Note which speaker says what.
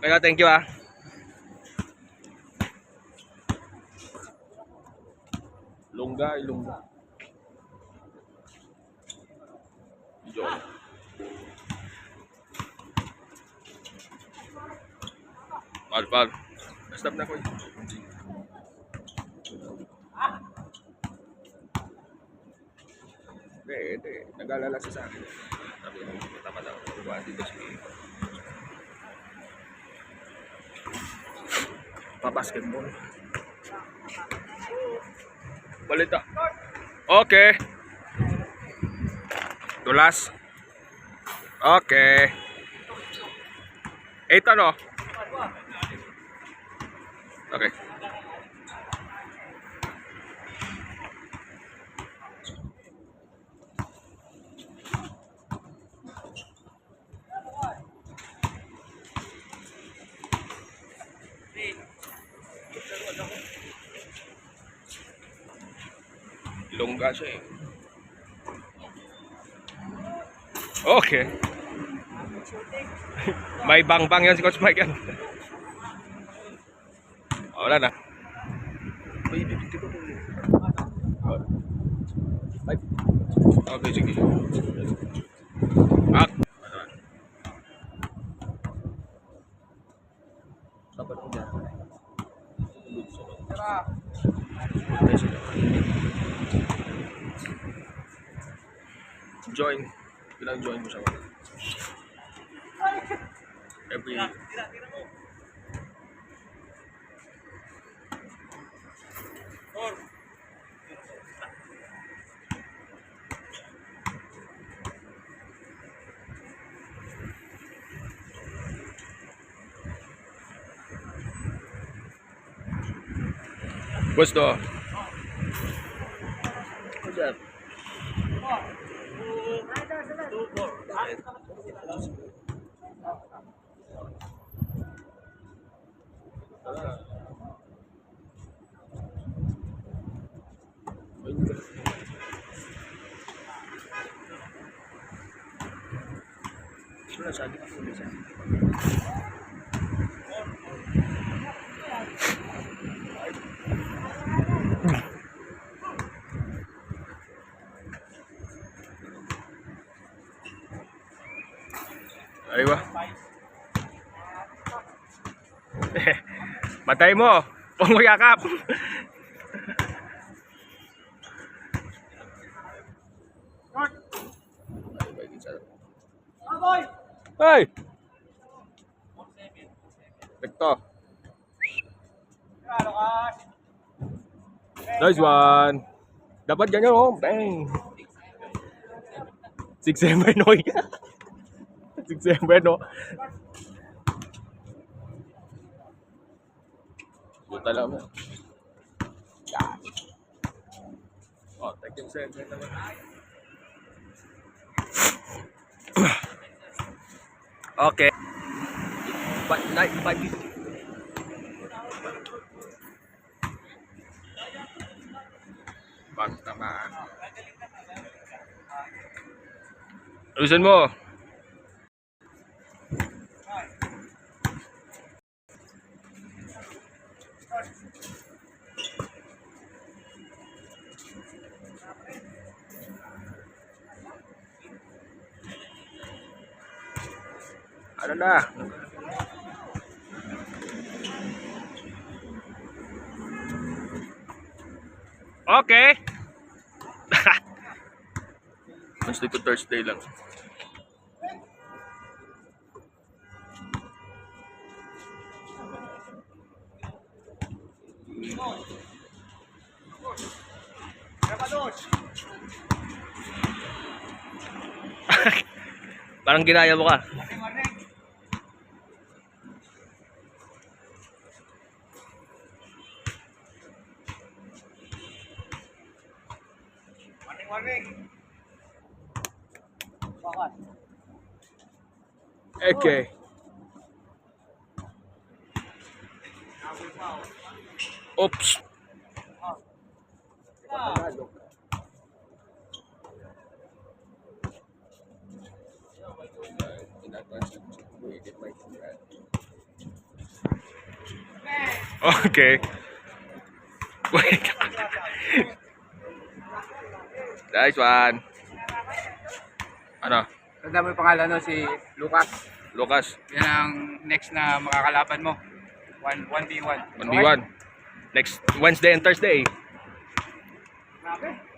Speaker 1: Kaya thank you ah. Longga, ilongga. Joy. Pal. Stop na ko. Hindi. Nag-alala siya sa akin. Sabi ko, tama daw. Buwan dito si pa-basketball. Balita. Okay. Dulas. Okay. 8 ano? Okay. Longga siya eh. Okay. May bang-bang yan si Coach Mike yan. Wala na. Okay, sige. Dapat ko dyan. Join. Bilang join mo siya. Every gusto. Kujat. Aywa. Matay mo. Panguyakap. Hey. Ito. Nice one. Dapat ganyan oh. Bang. 6-7 oy. 6-7 no. Buta lang mo. Oh, take yung 7 naman. Okay. But 550. Bang naman. Ayusin mo. Ano na? Okay. Wednesday to Thursday lang. Parang ginaya mo ka. Okay. Oops. Okay. Wait. Nice one. Ano?
Speaker 2: Tanda mo yung pangalan no, si Lucas.
Speaker 1: Lucas.
Speaker 2: Yan ang next na makakalaban mo. 1v1.
Speaker 1: 1v1. Next Wednesday and Thursday.
Speaker 2: Grabe.